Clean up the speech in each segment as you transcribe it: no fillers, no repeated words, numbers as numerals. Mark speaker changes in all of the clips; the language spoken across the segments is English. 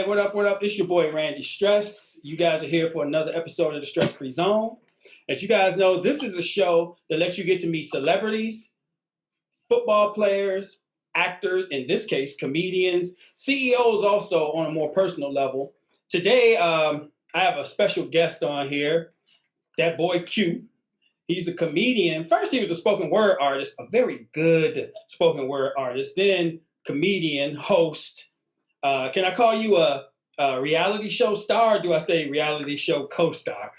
Speaker 1: man? What up? What up? It's your boy Randy Stress. You guys are here for another episode of the Stress-Free Zone. As you guys know, this is a show that lets you get to meet celebrities, football players, actors, in this case, comedians, CEOs also on a more personal level. Today, I have a special guest on here, that boy Q. He's a comedian. First, he was a spoken word artist, a very good spoken word artist, then comedian, host. Can I call you a reality show star, or do I say reality show co-star?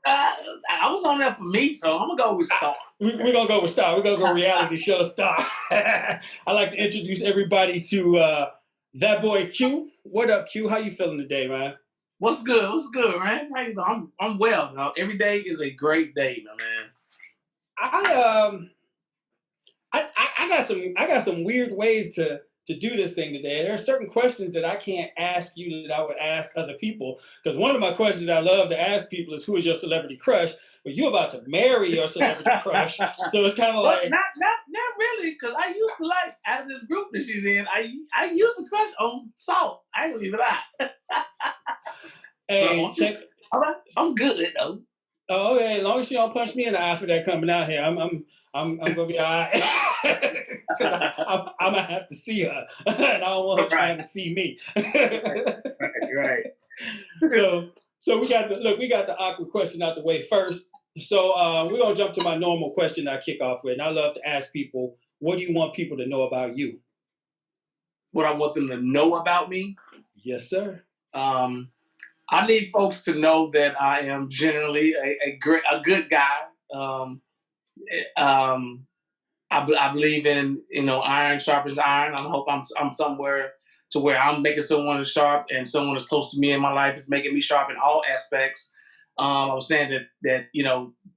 Speaker 2: I was on there for me, so I'm going to go with star.
Speaker 1: We're going to go with star. We're going to go reality show star. I'd like to introduce everybody to that boy Q. What up, Q? How you feeling today, man?
Speaker 2: What's good? What's good, man? How you doing? I'm well, now. Every day is a great day, my man.
Speaker 1: I got some weird ways to do this thing today. There are certain questions that I can't ask you that I would ask other people. Because one of my questions that I love to ask people is, who is your celebrity crush? But you're about to marry your celebrity crush. So it's kind of like...
Speaker 2: Not really, because I used to like, out of this group that she's in, I used to crush on Salt. I ain't gonna leave it out.
Speaker 1: Hey,
Speaker 2: so, I'm good, though.
Speaker 1: Oh, okay. As long as she don't punch me in the eye for that coming out here, I'm gonna be all right. I'm gonna have to see her, and I don't want her trying to see me.
Speaker 2: Right.
Speaker 1: So we got the awkward question out the way first. So we're gonna jump to my normal question I kick off with, and I love to ask people, what do you want people to know about you?
Speaker 2: What I want them to know about me?
Speaker 1: Yes, sir.
Speaker 2: I need folks to know that I am generally a good guy. I believe in, iron sharpens iron. I hope I'm somewhere to where I'm making someone sharp, and someone that's close to me in my life is making me sharp in all aspects. I was saying that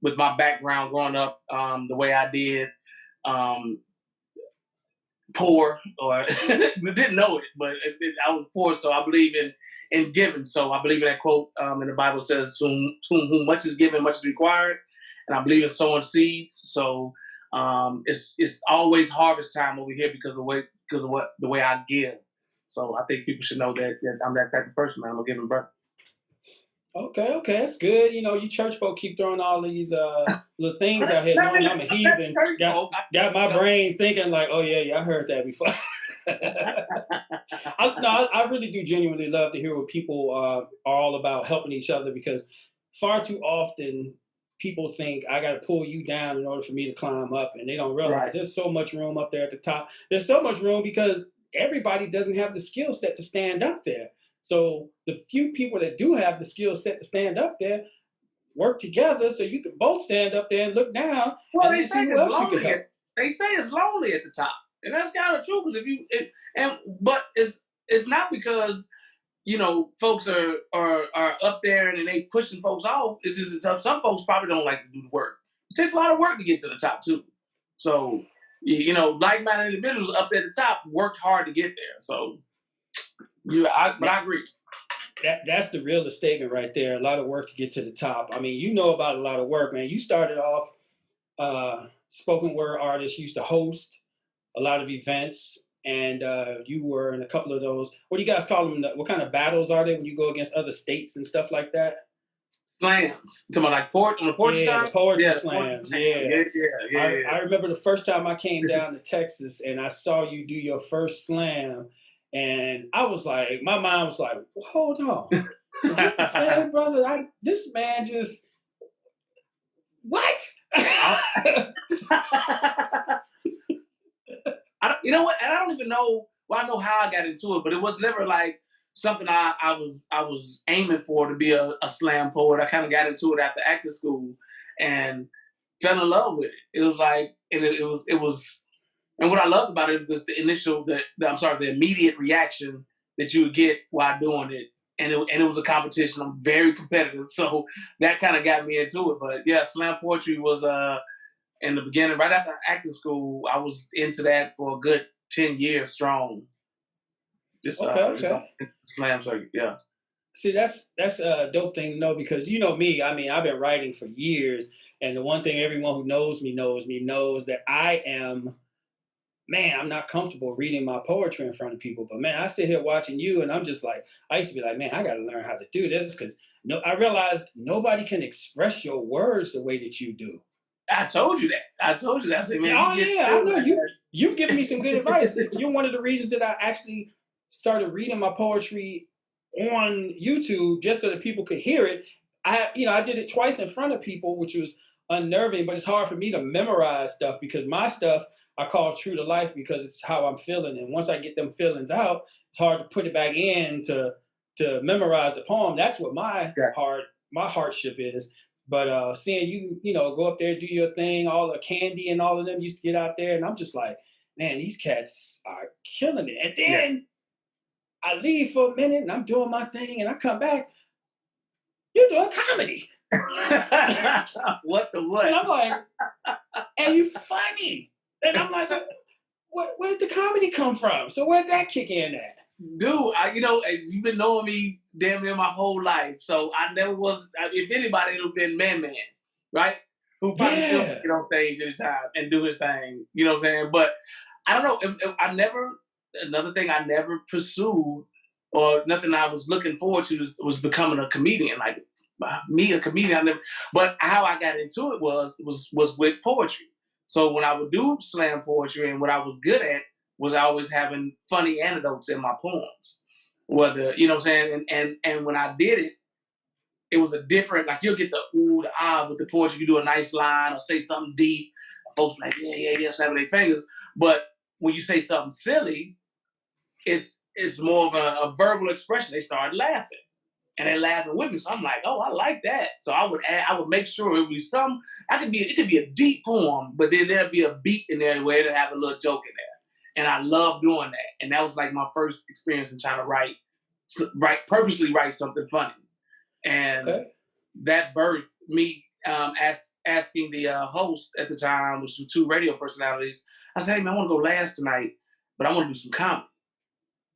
Speaker 2: with my background growing up the way I did, poor, or didn't know it, but I was poor, so I believe in giving. So I believe in that quote in the Bible says, to whom much is given, much is required. And I believe in sowing seeds. So it's always harvest time over here because of the way I give. So I think people should know that I'm that type of person, man. I'm a giving brother.
Speaker 1: Okay, that's good. You church folk keep throwing all these little things out here, knowing I'm a heathen. Got my brain thinking like, oh yeah, I heard that before. I really do genuinely love to hear what people are all about, helping each other, because far too often people think I got to pull you down in order for me to climb up, and they don't realize there's so much room up there at the top. There's so much room because everybody doesn't have the skill set to stand up there. So the few people that do have the skill set to stand up there work together so you can both stand up there and look down.
Speaker 2: Well, they say it's lonely. They say it's lonely at the top, and that's kind of true. Because but it's not because folks are up there and they pushing folks off. It's just that some folks probably don't like to do the work. It takes a lot of work to get to the top too. So like-minded individuals up at the top worked hard to get there. So. But I agree.
Speaker 1: That's the realest statement right there. A lot of work to get to the top. I mean, about a lot of work, man. You started off spoken word artist, used to host a lot of events, and you were in a couple of those. What do you guys call them? What kind of battles are they when you go against other states and stuff like that?
Speaker 2: Slams. To my on the poetry
Speaker 1: side?
Speaker 2: The
Speaker 1: poetry slams. Yeah.
Speaker 2: I
Speaker 1: remember the first time I came down to Texas and I saw you do your first slam. And I was like, my mom was like, hold on. Is this the same brother? This man just, what?
Speaker 2: You know what? And I don't even know, I know how I got into it, but it was never like something I was aiming for, to be a slam poet. I kind of got into it after acting school and fell in love with it. It was like, and it was. And what I loved about it was just the immediate reaction that you would get while doing it. And it was a competition. I'm very competitive. So that kind of got me into it. But yeah, slam poetry was in the beginning, right after acting school, I was into that for a good 10 years strong. Just slam circuit, yeah.
Speaker 1: See, that's a dope thing to know, because me, I mean, I've been writing for years, and the one thing everyone who knows me knows that I am man, I'm not comfortable reading my poetry in front of people. But man, I sit here watching you, and I'm just like, I used to be like, man, I got to learn how to do this because no, I realized nobody can express your words the way that you do.
Speaker 2: I told you that. I told you that. I said, man,
Speaker 1: Oh
Speaker 2: you get
Speaker 1: yeah, I know
Speaker 2: like
Speaker 1: you. You've given me some good advice. You're one of the reasons that I actually started reading my poetry on YouTube just so that people could hear it. I did it twice in front of people, which was unnerving. But it's hard for me to memorize stuff because my stuff I call true to life because it's how I'm feeling. And once I get them feelings out, it's hard to put it back in to memorize the poem. That's what
Speaker 2: that.
Speaker 1: my hardship is. But seeing you know, go up there, do your thing, all the Candy and all of them used to get out there, and I'm just like, man, these cats are killing it. And then I leave for a minute and I'm doing my thing, and I come back, you're doing comedy.
Speaker 2: What the what?
Speaker 1: And I'm like, and you funny. And I'm like, where'd the comedy come from? So where'd that kick in at?
Speaker 2: Dude, you've been knowing me damn near my whole life, so I never was. If anybody, it would have been Man, right? Who probably still get on stage at the time and do his thing. You know what I'm saying? But I don't know. If I never. Another thing I never pursued, or nothing I was looking forward to, was becoming a comedian. Like me, a comedian. I never. But how I got into it was with poetry. So when I would do slam poetry, and what I was good at was always having funny anecdotes in my poems. Whether, you know what I'm saying? And when I did it, it was a different, like you'll get the ooh, the ah with the poetry, you do a nice line or say something deep. Folks like, yeah, snapping their fingers. But when you say something silly, it's more of a verbal expression. They started laughing. And they laughing with me. So I'm like, oh, I like that. So I would make sure it would be it could be a deep poem, but then there'd be a beat in there where it'd have a little joke in there. And I love doing that. And that was like my first experience in trying to purposely write something funny. And that birthed me asking the host at the time, which was 2 radio personalities. I said, hey man, I want to go last tonight, but I want to do some comedy.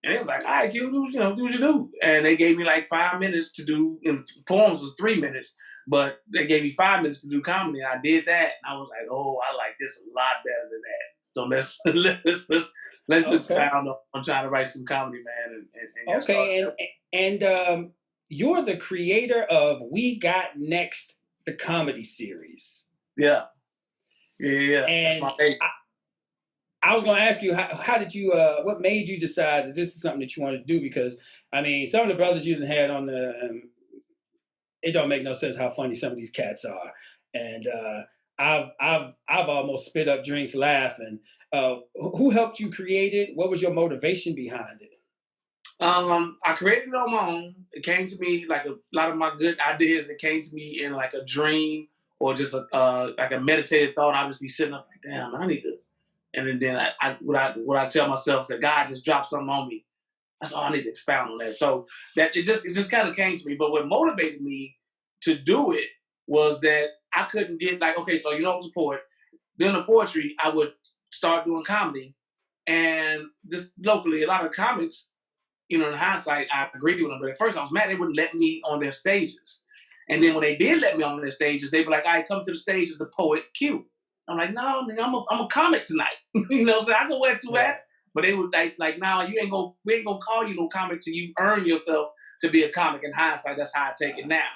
Speaker 2: And they was like, all right, Q, do what you do. And they gave me like 5 minutes to do, poems was 3 minutes, but they gave me 5 minutes to do comedy. And I did that. And I was like, oh, I like this a lot better than that. So let's expound on trying to write some comedy, man.
Speaker 1: And you're the creator of We Got Next, the comedy series.
Speaker 2: Yeah.
Speaker 1: And
Speaker 2: that's my
Speaker 1: I was going to ask you, how did you, what made you decide that this is something that you want to do? Because, I mean, some of the brothers you had on it don't make no sense how funny some of these cats are. And I've almost spit up drinks laughing. Who helped you create it? What was your motivation behind it?
Speaker 2: I created it on my own. It came to me like a lot of my good ideas. It came to me in like a dream or just like a meditative thought. I'd just be sitting up like, damn, I need to. And then what I tell myself is that God just dropped something on me. That's all I need to expound on that. So that it just kind of came to me. But what motivated me to do it was that I couldn't get like, okay, so I was a poet. Then the poetry, I would start doing comedy. And just locally, a lot of comics, in hindsight, I agreed with them. But at first I was mad they wouldn't let me on their stages. And then when they did let me on their stages, they'd be like, all right, come to the stage as the poet Q. I'm like, no, nigga, I'm a comic tonight. You know what I'm saying? I can wear 2 hats, but they would like, no, we ain't gonna call you no comic till you earn yourself to be a comic. In hindsight, that's how I take it now.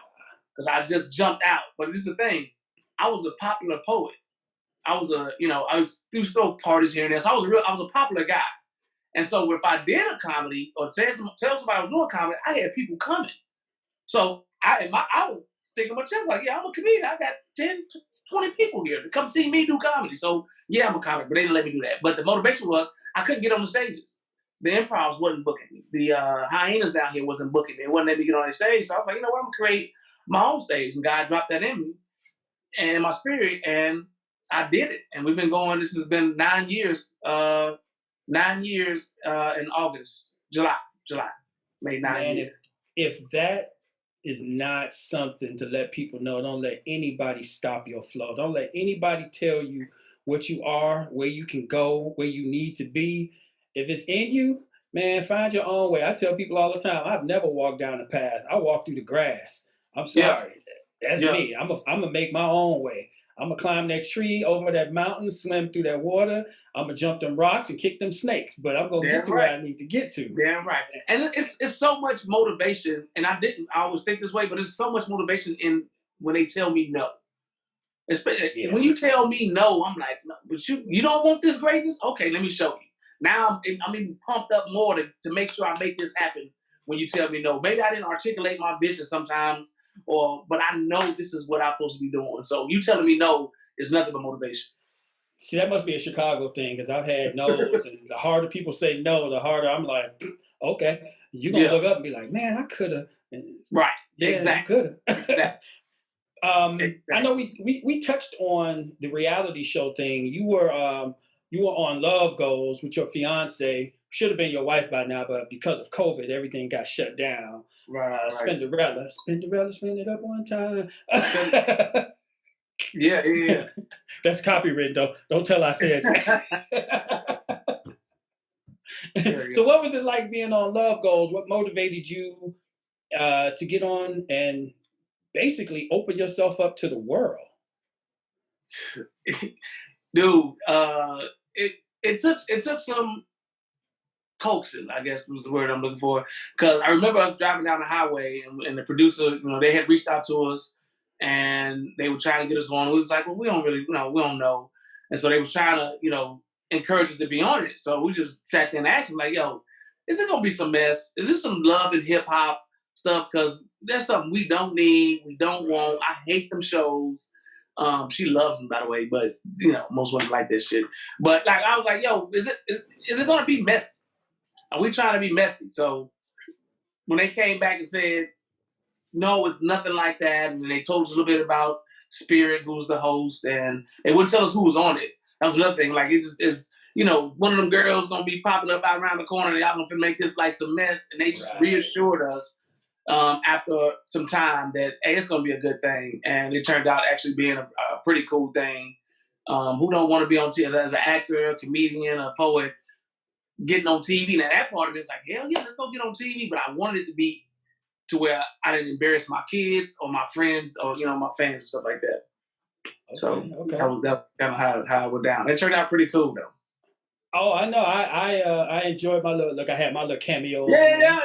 Speaker 2: Because I just jumped out. But this is the thing. I was a popular poet. I was I was through still parties here and there. So I was a popular guy. And so if I did a comedy or tell somebody I was doing comedy, I had people coming. So I was thinking my chest like, yeah, I'm a comedian. I got 10, 20 people here to come see me do comedy. So yeah, I'm a comic, but they didn't let me do that. But the motivation was I couldn't get on the stages. The improvs wasn't booking me. The hyenas down here wasn't booking me. It wasn't letting me get on the stage. So I was like, you know what, I'm gonna create my own stage. And God dropped that in me and my spirit, and I did it. And we've been going, this has been 9 years, 9 years in August, July, made 9 years.
Speaker 1: If that is not something to let people know, don't let anybody stop your flow. Don't let anybody tell you what you are, where you can go, where you need to be. If it's in you, man, find your own way. I tell people all the time, I've never walked down the path. I walk through the grass. I'm sorry. That's me. I'm gonna make my own way. I'm going to climb that tree over that mountain, swim through that water. I'm going to jump them rocks and kick them snakes. But I'm going to get to where I need to get to.
Speaker 2: Damn right. And it's so much motivation. And I always think this way, but it's so much motivation in when they tell me no. When you tell me no, I'm like, no, but you don't want this greatness? Okay, let me show you. Now I'm even pumped up more to make sure I make this happen when you tell me no. Maybe I didn't articulate my vision sometimes, but I know this is what I'm supposed to be doing. So you telling me no is nothing but motivation.
Speaker 1: See, that must be a Chicago thing, because I've had no's, and the harder people say no, the harder I'm like, okay. You're going to look up and be like, man, I could have.
Speaker 2: Right,
Speaker 1: yeah,
Speaker 2: exactly.
Speaker 1: Could have.
Speaker 2: Exactly.
Speaker 1: I know we touched on the reality show thing. You were on Love Goals with your fiance. Should have been your wife by now, but because of COVID, everything got shut down.
Speaker 2: Right.
Speaker 1: Spinderella, spin it up one time.
Speaker 2: Yeah.
Speaker 1: That's copywritten though. Don't tell I said that. So what was it like being on Love Goals? What motivated you to get on and basically open yourself up to the world?
Speaker 2: Dude, it took some coaxing, I guess was the word I'm looking for. Because I remember us driving down the highway and the producer, they had reached out to us and they were trying to get us on. We was like, well, we don't really, we don't know. And so they was trying to, encourage us to be on it. So we just sat there and asked them, like, yo, is it going to be some mess? Is this some love and hip hop stuff? Because there's something we don't need, we don't want. I hate them shows. She loves them, by the way, but, most women like this shit. But like, I was like, yo, is it going to be messy? Are we trying to be messy? So when they came back and said, no, it's nothing like that, and they told us a little bit about Spirit, who's the host, and they wouldn't tell us who was on it. That was another thing. Like, it just is, one of them girls going to be popping up out around the corner, and y'all going to make this like some mess. And they just reassured us after some time that, hey, it's going to be a good thing. And it turned out actually being a pretty cool thing. Who don't want to be on TV as an actor, a comedian, a poet, getting on TV? Now, that part of it was like, hell yeah, let's go get on TV. But I wanted it to be to where I didn't embarrass my kids or my friends or, my fans and stuff like that. Okay, that was kind of how it went down. It turned out pretty cool, though.
Speaker 1: Oh, I know. I enjoyed my little look. I had my little cameo.
Speaker 2: Yeah.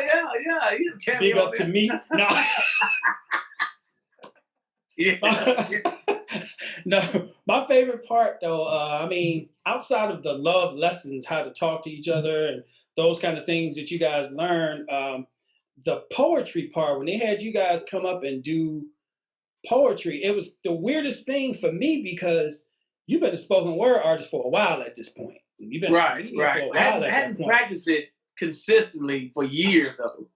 Speaker 2: Cameo,
Speaker 1: big up to me. No. No, my favorite part though, outside of the love lessons, how to talk to each other and those kind of things that you guys learn, the poetry part, when they had you guys come up and do poetry, it was the weirdest thing for me because you've been a spoken word artist for a while at this point. You've been
Speaker 2: right. I hadn't practiced it consistently for years though.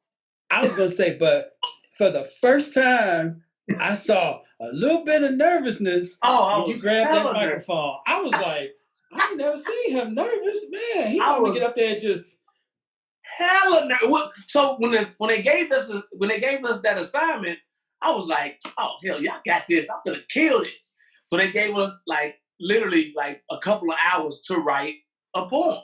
Speaker 1: I was gonna say, but for the first time, I saw a little bit of nervousness when you grabbed that microphone. I was like, I ain't never seen him nervous, man. He wanted to get up there and just
Speaker 2: hella nervous. So when they gave us that assignment, I was like, oh hell yeah, I got this. I'm gonna kill this. So they gave us literally a couple of hours to write a poem.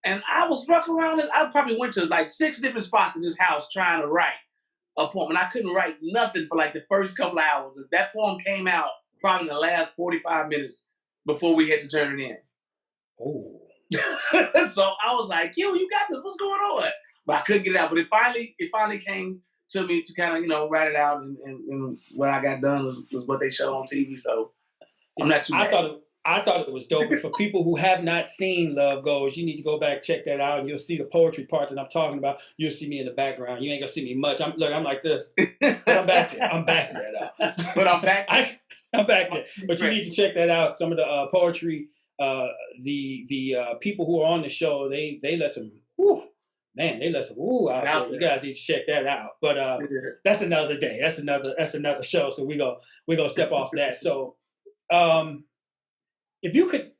Speaker 2: And I was walking around this. I probably went to 6 different spots in this house trying to write a poem. And I couldn't write nothing for the first couple of hours. That poem came out probably in the last 45 minutes before we had to turn it in.
Speaker 1: Oh.
Speaker 2: So I was like, yo, you got this. What's going on? But I couldn't get it out. But it finally came to me to kind of, write it out. And what I got done was what they showed on TV. So I'm not too mad.
Speaker 1: I thought it was dope. And for people who have not seen Love Goals, you need to go back, check that out, and you'll see the poetry part that I'm talking about. You'll see me in the background. You ain't gonna see me much. I'm like this. But I'm back there. I'm back there now.
Speaker 2: But I'm back there.
Speaker 1: I'm back there. But you need to check that out. Some of the poetry, the people who are on the show, they let some they let some out there. You guys need to check that out. But that's another day. That's another show. So we're gonna step off that. So If you could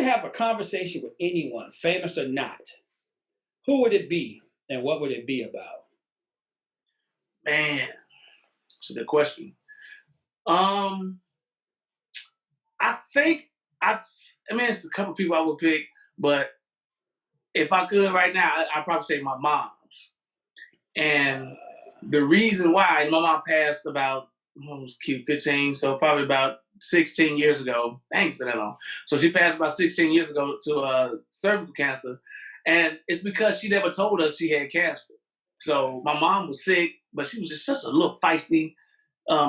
Speaker 1: have a conversation with anyone, famous or not, who would it be and what would it be about?
Speaker 2: Man, that's a good question. I think it's a couple people I would pick, but if I could right now, I'd probably say my mom's. And the reason why, my mom passed about, I was 15, so probably about 16 years ago. Thanks for that long. So she passed about 16 years ago to cervical cancer. And it's because she never told us she had cancer. So my mom was sick, but she was just such a little feisty,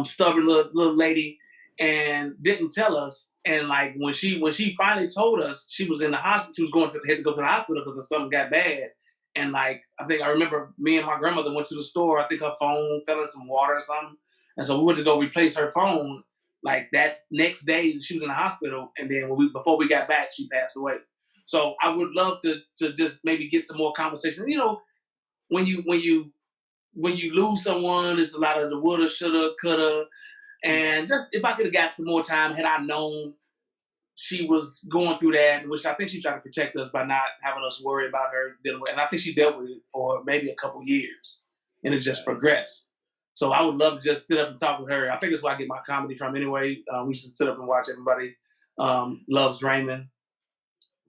Speaker 2: stubborn little lady, and didn't tell us. And like when she finally told us, she was in the hospital. She was had to go to the hospital because something got bad. And like I remember me and my grandmother went to the store. I think her phone fell in some water or something, and so we went to go replace her phone. Like that next day, she was in the hospital, and then before we got back, she passed away. So I would love to just maybe get some more conversation. You know, when you lose someone, it's a lot of the woulda, shoulda, coulda, and just if I could have got some more time, had I known she was going through that, which I think she tried to protect us by not having us worry about her dealing with, and I think she dealt with it for maybe a couple years, and it just progressed. So I would love to just sit up and talk with her. I think that's where I get my comedy from anyway. We should sit up and watch Everybody Loves Raymond.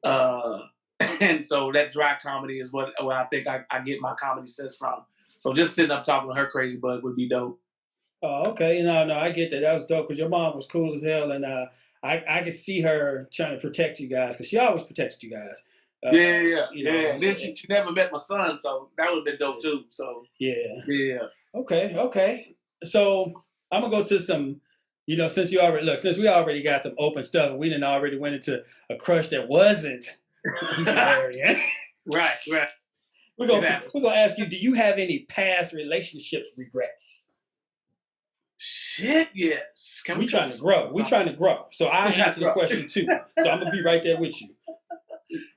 Speaker 2: And so that dry comedy is what I think I get my comedy sense from. So just sitting up talking with her crazy bug would be dope.
Speaker 1: Oh, okay. No, I get that. That was dope because your mom was cool as hell, and I could see her trying to protect you guys because she always protects you guys.
Speaker 2: Yeah. And then she never met my son, so that would have been dope too. So yeah.
Speaker 1: Okay. So I'm gonna go to some, since we already got some open stuff, and we didn't already went into a crush that wasn't Marion.
Speaker 2: Right.
Speaker 1: We're gonna ask you, do you have any past relationships regrets?
Speaker 2: Shit, yes.
Speaker 1: We trying to grow. So I'll answer the question too. So I'm gonna be right there with you.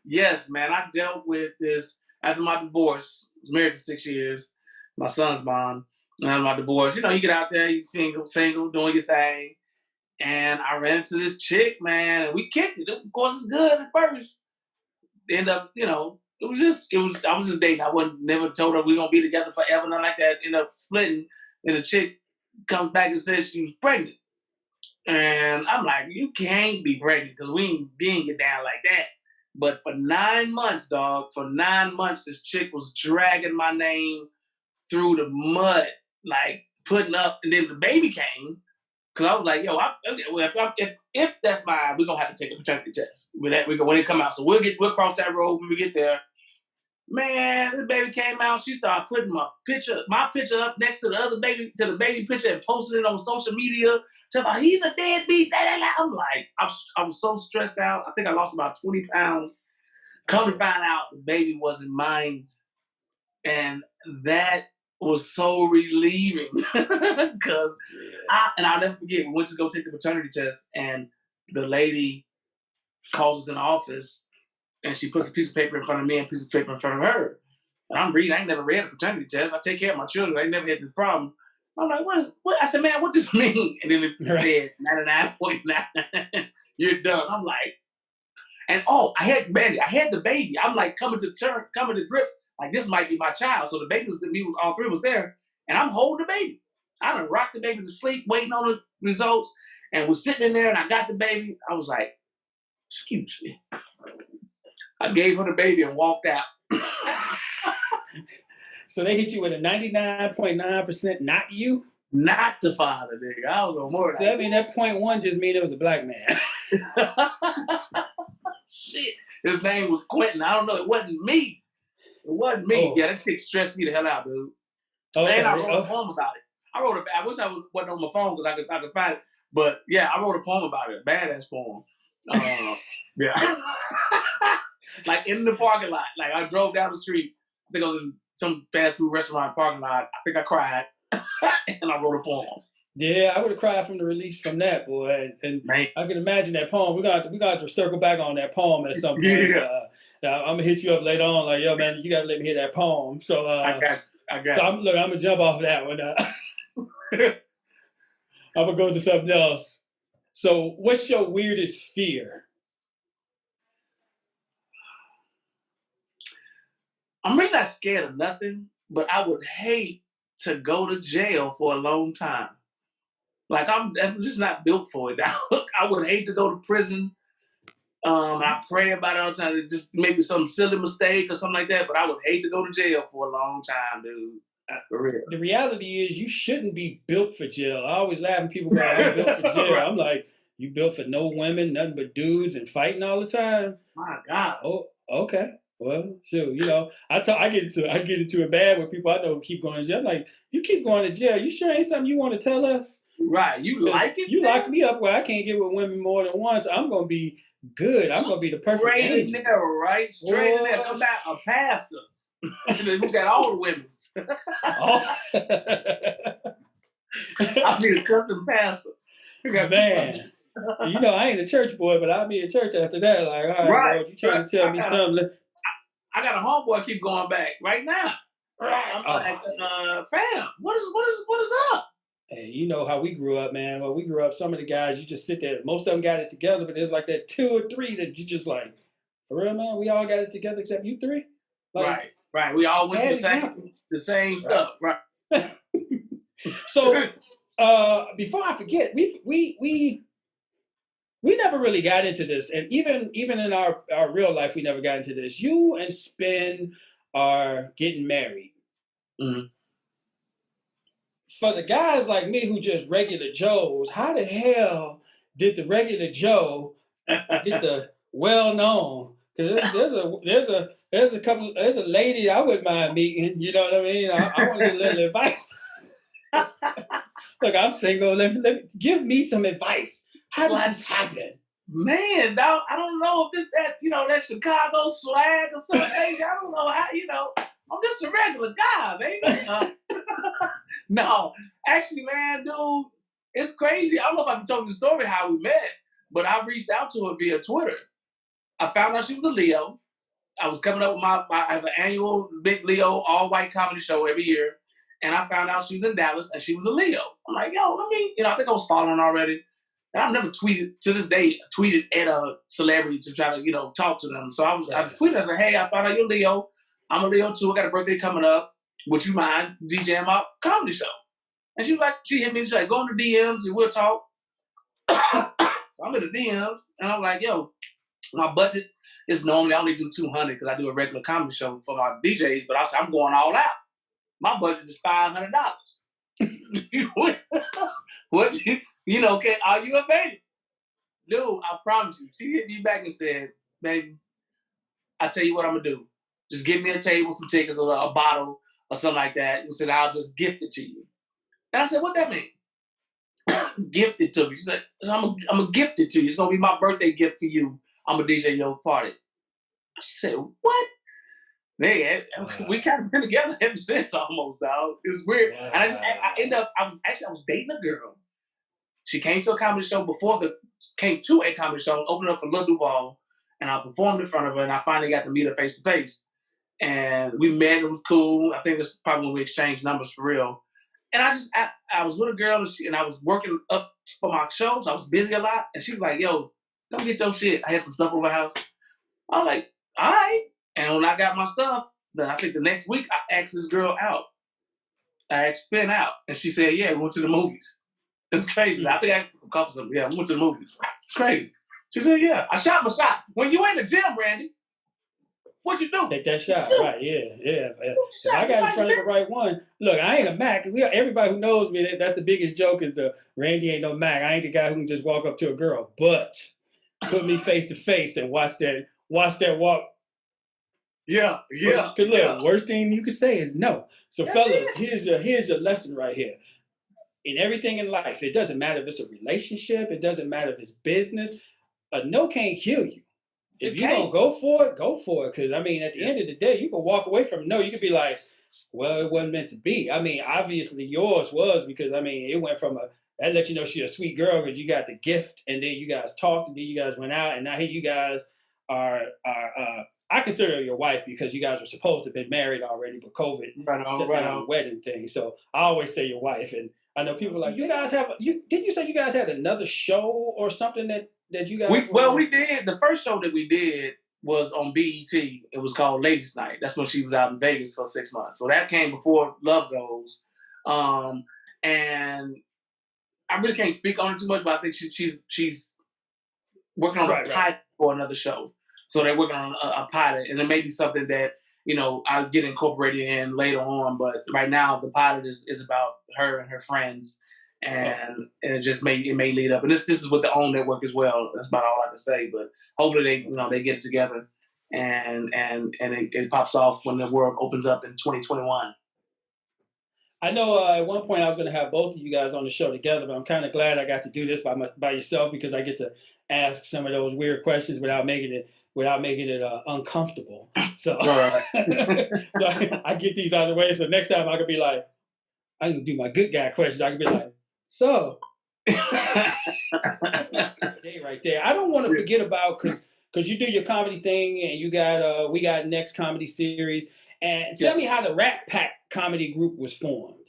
Speaker 2: Yes, man. I dealt with this after my divorce. I was married for 6 years. My son's mom. And after my divorce, you get out there, you single, doing your thing. And I ran into this chick, man, and we kicked it. Of course, it's good at first. End up, I was just dating. I never told her we gonna be together forever, nothing like that. End up splitting, and the chick comes back and says she was pregnant. And I'm like, you can't be pregnant because we didn't get down like that. But for 9 months, this chick was dragging my name through the mud, like putting up, and then the baby came. Cause I was like, yo, if that's mine, we're gonna have to take a paternity test. When it come out, so we'll cross that road when we get there. Man, the baby came out. She started putting my picture up next to the baby picture, and posting it on social media. So he's a deadbeat. I'm like, I was so stressed out. I think I lost about 20 pounds. Come to find out, the baby wasn't mine, and that was so relieving because I'll never forget. We went to go take the paternity test, and the lady calls us in the office. And she puts a piece of paper in front of me and a piece of paper in front of her. And I'm reading. I ain't never read a paternity test. I take care of my children. I ain't never had this problem. I'm like, what? I said, man, what does this mean? And then it said 99.9. You're done. I'm like, and I had the baby. I'm like coming to grips. Like this might be my child. So the baby all three was there. And I'm holding the baby. I done rocked the baby to sleep, waiting on the results. And we're sitting in there and I got the baby. I was like, excuse me. I gave her the baby and walked out.
Speaker 1: So they hit you with a 99.9% not you?
Speaker 2: Not the father, nigga. I was on more.
Speaker 1: So that 0.1 just mean it was a black man.
Speaker 2: Shit. His name was Quenton. I don't know. It wasn't me. Oh. Yeah, that chick stressed me the hell out, dude. Okay. And I wrote a poem about it. I wish I wasn't on my phone because I could find it. But yeah, I wrote a poem about it. A badass poem. Yeah. Like in the parking lot. Like I drove down the street. I think I was in some fast food restaurant parking lot. I think I cried. And I wrote a poem. Yeah,
Speaker 1: I would have cried from the release from that, boy. And I can imagine that poem. We're gonna have to circle back on that poem at some point. Yeah. I'm gonna hit you up later on, like, yo, man, you gotta let me hear that poem. So
Speaker 2: I got
Speaker 1: so I'm gonna jump off of that one. I'm gonna go to something else. So what's your weirdest fear?
Speaker 2: I'm really not scared of nothing, but I would hate to go to jail for a long time. Like I'm just not built for it. I would hate to go to prison. I pray about it all the time. Just maybe some silly mistake or something like that. But I would hate to go to jail for a long time, dude. For real.
Speaker 1: The reality is you shouldn't be built for jail. I always laugh when people go, I'm built for jail. I'm like, You built for no women, nothing but dudes, and fighting all the time.
Speaker 2: My God.
Speaker 1: Oh, okay. Well, shoot, I get into it bad with people I know who keep going to jail. I'm like, you keep going to jail. You sure ain't something you want to tell us?
Speaker 2: Right. You like it?
Speaker 1: You lock me up where I can't get with women more than once. I'm gonna be good. I'm gonna be the perfect
Speaker 2: straight
Speaker 1: angel.
Speaker 2: in there, right? Straight in there. Come back a pastor. Who got all the women's?
Speaker 1: Oh.
Speaker 2: I'll be a cousin pastor.
Speaker 1: Man. I ain't a church boy, but I'll be in church after that. Like, all right, Lord, you trying to tell me something?
Speaker 2: I got a homeboy keep going back right now. I'm like, fam, what is up?
Speaker 1: Hey, you know how we grew up, man. Well, we grew up, some of the guys, you just sit there. Most of them got it together, but there's like that 2 or 3 that you just like, for real, man, we all got it together except you 3? Like,
Speaker 2: right. We all went through the same stuff, right?
Speaker 1: So, before I forget, we never really got into this, and even in our real life, we never got into this. You and Spin are getting married.
Speaker 2: Mm-hmm.
Speaker 1: For the guys like me who just regular Joes, how the hell did the regular Joe get the well known? Because there's a lady I wouldn't mind meeting. You know what I mean? I want to get a little advice. Look, I'm single. Let me give me some advice. How did this happen?
Speaker 2: Man, dog, I don't know if it's that that Chicago swag or something. I don't know how. I'm just a regular guy, baby. No, actually, man, dude, it's crazy. I don't know if I've told you the story how we met, but I reached out to her via Twitter. I found out she was a Leo. I was coming up with I have an annual big Leo all white comedy show every year, and I found out she was in Dallas and she was a Leo. I'm like, yo, I think I was following already. And I've never tweeted to this day, tweeted at a celebrity to try to, talk to them. So I tweeted, I said, hey, I found out you're Leo. I'm a Leo too. I got a birthday coming up. Would you mind DJing my comedy show? And she hit me, she's like, go in the DMs and we'll talk. So I'm in the DMs and I'm like, yo, my budget is normally I only do $200 because I do a regular comedy show for my DJs, but I said, I'm going all out. My budget is $500. What are you available? Dude, I promise you. She hit me back and said, baby, I tell you what I'm gonna do. Just give me a table, some tickets, or a bottle, or something like that. And said, I'll just gift it to you. And I said, what that mean? Gift it to me. She said, I'm gonna gift it to you. It's gonna be my birthday gift for you. I'm gonna DJ your party. I said, what? Man, we kind of been together ever since almost, dog. It's weird. Wow. And I was dating a girl. She came to a comedy show came to a comedy show, opened up for Lil Duval, and I performed in front of her, and I finally got to meet her face to face. And we met, it was cool. I think that's probably when we exchanged numbers for real. And I was with a girl, and I was working up for my shows. I was busy a lot, and she was like, yo, come get your shit. I had some stuff over the house. I was like, all right. And when I got my stuff, I think the next week, I asked this girl out. I asked Finn out. And she said, yeah, we went to the movies. It's crazy. I think I asked some coffee something. Yeah, we went to the movies. It's crazy. She said, yeah. I shot my shot. When you in the gym, Randy, what you do?
Speaker 1: Take that shot. Right, yeah. If I got in front of the right one, look, I ain't a Mac. Everybody who knows me, that's the biggest joke is the Randy ain't no Mac. I ain't the guy who can just walk up to a girl. But put me face to face and watch that walk.
Speaker 2: Yeah.
Speaker 1: Because look, worst thing you could say is no. So fellas, here's your lesson right here. In everything in life, it doesn't matter if it's a relationship, it doesn't matter if it's business. A no can't kill you. If you don't go for it, go for it. Because at the end of the day, you can walk away from no. You could be like, well, it wasn't meant to be. Obviously yours was because it went from that let you know she's a sweet girl because you got the gift, and then you guys talked, and then you guys went out, and now here you guys are. I consider her your wife because you guys were supposed to have been married already, but COVID
Speaker 2: right on
Speaker 1: the wedding thing. So I always say your wife, and I know people are like, you guys have didn't you say you guys had another show or something that you guys
Speaker 2: we did. The first show that we did was on BET. It was called Ladies Night. That's when she was out in Vegas for 6 months. So that came before Love Goes. And I really can't speak on it too much, but I think she's working on a pilot for another show. So they're working on a pilot, and it may be something that, I'll get incorporated in later on. But right now, the pilot is about her and her friends. and it just may lead up. And this is with the OWN network as well. That's about all I can say. But hopefully they get it together and it pops off when the world opens up in 2021.
Speaker 1: I know at one point I was going to have both of you guys on the show together, but I'm kind of glad I got to do this by yourself because I get to ask some of those weird questions without making it uncomfortable. So, so I get these out of the way. So next time I could be like, I can do my good guy questions. I can be like, so right there. I don't want to forget about because you do your comedy thing and you got we got Next comedy series. And tell me how the Rat Pack comedy group was formed.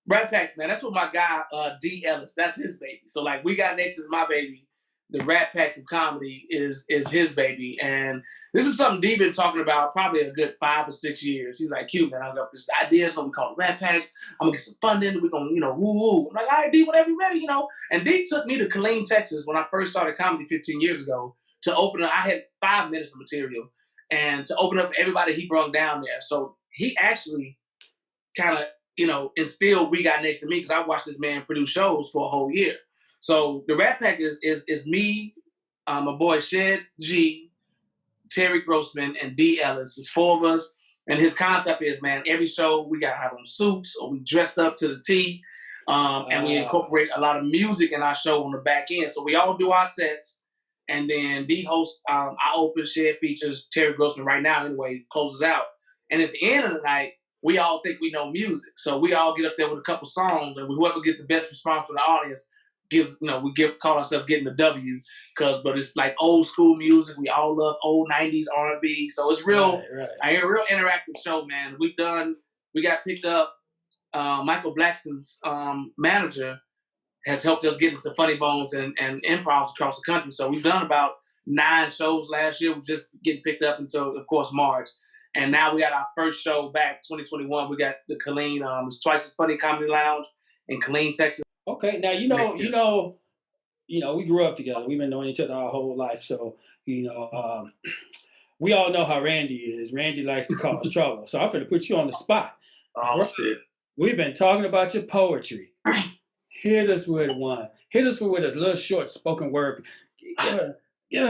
Speaker 2: Rat Packs, man. That's what my guy D. Ellis. That's his baby. So like We Got Next is my baby. The Rat Packs of comedy is his baby. And this is something D been talking about probably a good 5 or 6 years. He's like, "Q, man, I got this idea. It's gonna be called Rat Packs. I'm gonna get some funding. We're gonna, woo. I'm like, all right, D, whatever you're ready, And D took me to Coleman, Texas when I first started comedy 15 years ago to open up. I had 5 minutes of material and to open up for everybody he brought down there. So he actually kind of, instilled We Got Next in me because I watched this man produce shows for a whole year. So the Rat Pack is me, my boy Shed G, Terry Grossman, and D. Ellis. It's 4 of us. And his concept is, man, every show we got to have on suits or we dressed up to the T. And we incorporate a lot of music in our show on the back end. So we all do our sets. And then D hosts, I open, Shed features, Terry Grossman right now anyway, closes out. And at the end of the night, we all think we know music. So we all get up there with a couple songs and whoever get the best response from the audience gives, call ourselves getting the W but it's like old school music. We all love old 90s R&B. So it's real, a real interactive show, man. We got picked up. Michael Blackson's manager has helped us get into Funny Bones and improvs across the country. So we've done about 9 shows last year. We're just getting picked up until, of course, March. And now we got our first show back, 2021. We got the Colleen, it's Twice as Funny Comedy Lounge in Colleen, Texas.
Speaker 1: Okay, now we grew up together. We've been knowing each other our whole life, so we all know how Randy is. Randy likes to cause trouble, so I'm going to put you on the spot.
Speaker 2: Oh shit!
Speaker 1: We've been talking about your poetry. Hit us with one. Hit us with a little short spoken word. Give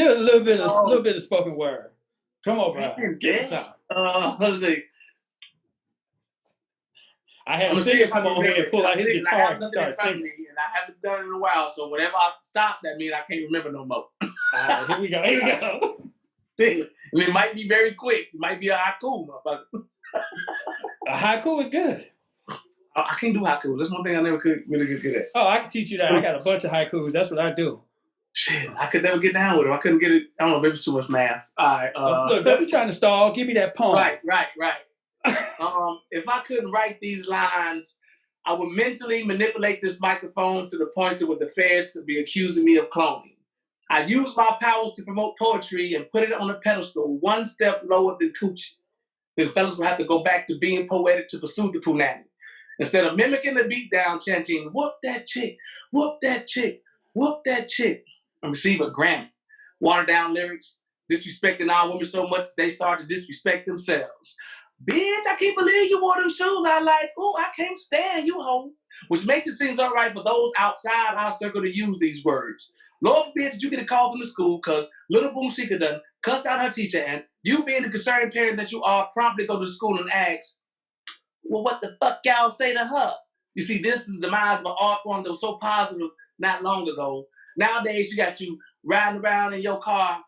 Speaker 1: a little bit of spoken word. Come on, bro. Get this out.
Speaker 2: Let's see.
Speaker 1: I had a singer come on here and pull out his guitar and start singing.
Speaker 2: And I haven't done it in a while, so whenever I stop, that means I can't remember no more.
Speaker 1: Here we go.
Speaker 2: And it might be very quick. It might be a haiku, motherfucker.
Speaker 1: A haiku is good.
Speaker 2: I can't do haiku. That's one thing I never could really get good at.
Speaker 1: Oh, I can teach you that. I got a bunch of haikus. That's what I do.
Speaker 2: Shit, I could never get down with it. I couldn't get it. I don't know, maybe it's too much math. All right.
Speaker 1: Look, don't be trying to stall. Give me that poem.
Speaker 2: Right. If I couldn't write these lines, I would mentally manipulate this microphone to the point that the feds would be accusing me of cloning. I use my powers to promote poetry and put it on a pedestal one step lower than coochie. Then fellas will have to go back to being poetic to pursue the punani. Instead of mimicking the beatdown, chanting, "Whoop that chick, whoop that chick, whoop that chick," and receive a Grammy. Watered down lyrics, disrespecting our women so much they start to disrespect themselves. "Bitch, I can't believe you wore them shoes I like. Oh, I can't stand you, hoe." Which makes it seem all right for those outside our circle to use these words. Lord forbid that you get a call from the school because little Boom Shika done cussed out her teacher, and you being the concerned parent that you are promptly go to school and ask, "Well, what the fuck y'all say to her?" You see, this is the demise of an art form that was so positive not long ago. Nowadays, you got you riding around in your car,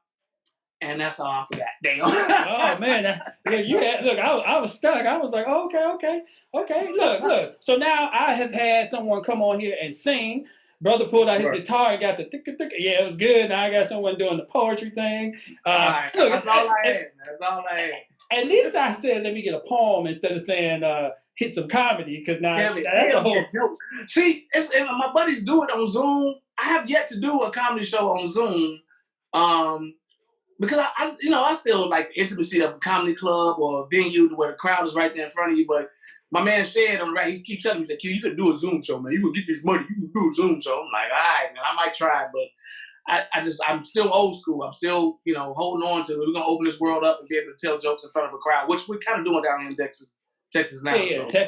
Speaker 2: and that's all I forgot. Damn.
Speaker 1: Oh man, look. I was stuck. I was like, okay. Look. So now I have had someone come on here and sing. Brother pulled out his guitar and got the thick. Yeah, it was good. Now I got someone doing the poetry thing.
Speaker 2: Right.
Speaker 1: Look,
Speaker 2: that's all I had. That's all I had.
Speaker 1: At least I said, let me get a poem instead of saying hit some comedy, because now that's a whole
Speaker 2: joke. See, my buddies do it on Zoom. I have yet to do a comedy show on Zoom. Because I still like the intimacy of a comedy club or a venue where the crowd is right there in front of you. But my man Shed on the right, he keeps telling me, he's like, "Q, you could do a Zoom show, man. You can get this money. You can do a Zoom show." I'm like, all right, man, I might try, but I'm still old school. I'm still, holding on to it. We're gonna open this world up and be able to tell jokes in front of a crowd, which we're kind of doing down here in Texas now.
Speaker 1: Yeah.
Speaker 2: So.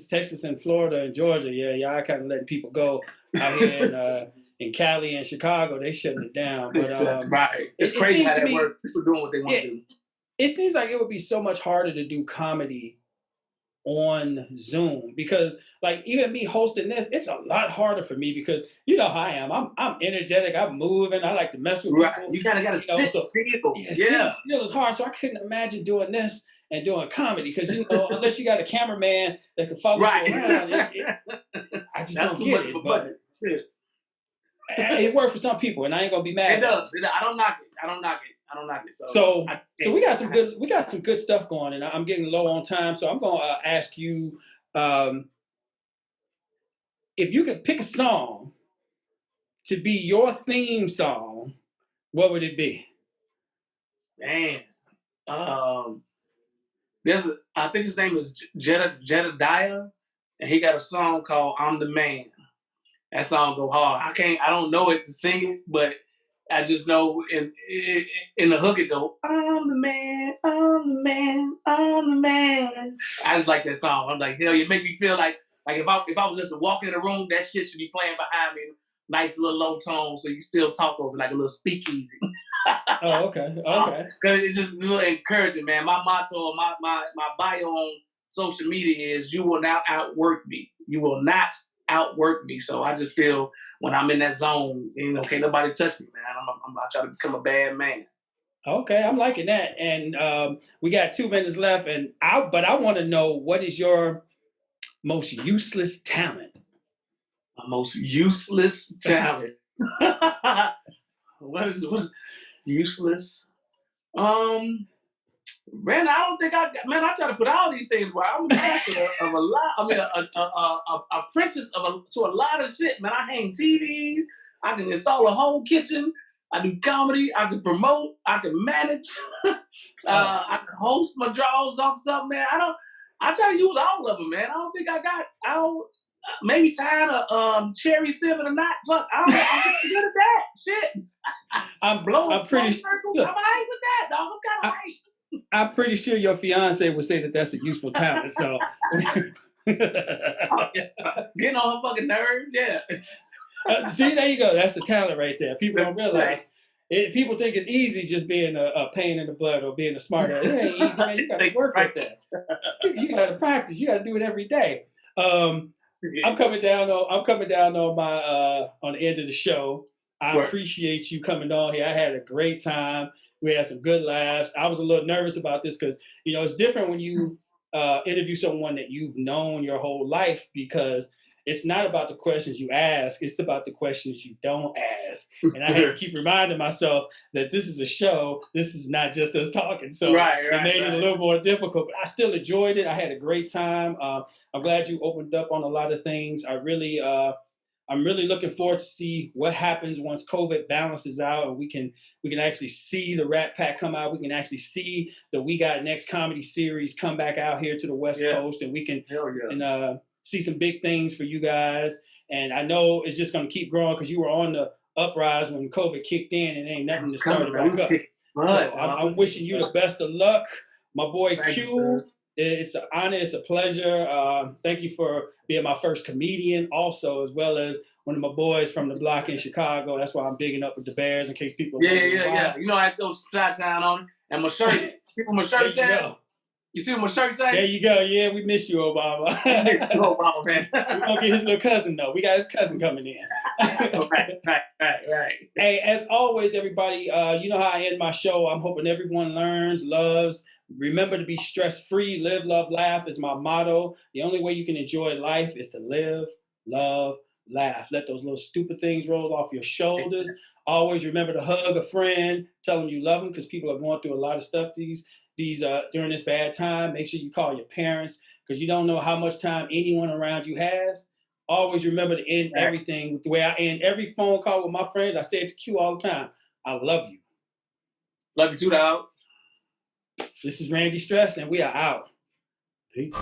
Speaker 1: Texas and Florida and Georgia. Yeah, y'all kind of letting people go out here in Cali and Chicago. They shutting it down. But
Speaker 2: right, it's crazy how that works. People doing what they want to do.
Speaker 1: It seems like it would be so much harder to do comedy on Zoom because, like, even me hosting this, it's a lot harder for me because you know how I am. I'm energetic. I'm moving. I like to mess with people.
Speaker 2: You gotta sit still.
Speaker 1: Yeah, still is hard. So I couldn't imagine doing this and doing comedy because unless you got a cameraman that can follow you around, I just don't get it. But it worked for some people, and I ain't gonna be mad.
Speaker 2: It does. I don't knock it.
Speaker 1: So we got some good stuff going, and I'm getting low on time. So I'm gonna ask you if you could pick a song to be your theme song, what would it be?
Speaker 2: Man, I think his name is Jedediah, and he got a song called "I'm the Man." That song go hard. I don't know it to sing it, but I just know in the hook it go, "I'm the man, I'm the man, I'm the man." I just like that song. I'm like, hell, you make me feel like if I was just to walk in the room, that shit should be playing behind me. Nice little low tone, so you still talk over like a little speakeasy.
Speaker 1: Oh, okay. Because
Speaker 2: it's just a little encouragement, man. My motto, my bio on social media is, "You will not outwork me. You will not outwork me." So I just feel when I'm in that zone, can't nobody touch me, man. I'm about to try to become a bad man.
Speaker 1: Okay, I'm liking that. And we got 2 minutes left, but I want to know, what is your most useless talent?
Speaker 2: My most useless talent. What is useless? Man, I don't think I try to put all these things where I'm a master of a lot. I mean, a apprentice to a lot of shit, man. I hang TVs. I can install a whole kitchen. I do comedy. I can promote. I can manage. I can host my draws off something, man. I try to use all of them, man. I don't think maybe tying a cherry stem in a knot. Fuck, I'm good at that. Shit. I'm pretty circles. I'm hype with that, dog. I'm kind of hype.
Speaker 1: I'm pretty sure your fiance would say that that's a useful talent. So
Speaker 2: getting on her fucking nerves, yeah.
Speaker 1: See, there you go. That's the talent right there. People don't realize. People think it's easy just being a pain in the butt or being a smart ass. It ain't easy, man. You got to work at that. You got to practice. You got to do it every day. I'm coming down on my on the end of the show. I appreciate you coming on here. I had a great time. We had some good laughs. I was a little nervous about this because, it's different when you interview someone that you've known your whole life, because it's not about the questions you ask. It's about the questions you don't ask. And I had to keep reminding myself that this is a show. This is not just us talking. So it made it a little more difficult. But I still enjoyed it. I had a great time. I'm glad you opened up on a lot of things. I'm really looking forward to see what happens once COVID balances out and we can actually see the Rat Pack come out. We can actually see the We Got Next comedy series come back out here to the West Coast, and we can see some big things for you guys. And I know it's just going to keep growing because you were on the uprise when COVID kicked in, and ain't nothing to start it back up. So I'm wishing you the best of luck, my boy Q. It's an honor. It's a pleasure. Thank you for being my first comedian also, as well as one of my boys from the block in Chicago. That's why I'm bigging up with the Bears in case people.
Speaker 2: Yeah. I had those Chi-Town on it. And my shirt. My shirt said. You see what my shirt say?
Speaker 1: There you go. Yeah, we miss you, Obama.
Speaker 2: Miss you, Obama, man.
Speaker 1: We're going to get his little cousin, though. We got his cousin coming in.
Speaker 2: Right.
Speaker 1: Hey, as always, everybody, you know how I end my show. I'm hoping everyone learns, loves. Remember to be stress-free. Live, love, laugh is my motto. The only way you can enjoy life is to live, love, laugh. Let those little stupid things roll off your shoulders. Always remember to hug a friend. Tell them you love them, because people are going through a lot of stuff during this bad time. Make sure you call your parents, because you don't know how much time anyone around you has. Always remember to end everything with the way I end every phone call with my friends. I say it to Q all the time. I love you.
Speaker 2: Love you too, dog.
Speaker 1: This is Randy Stress, and we are out. Peace.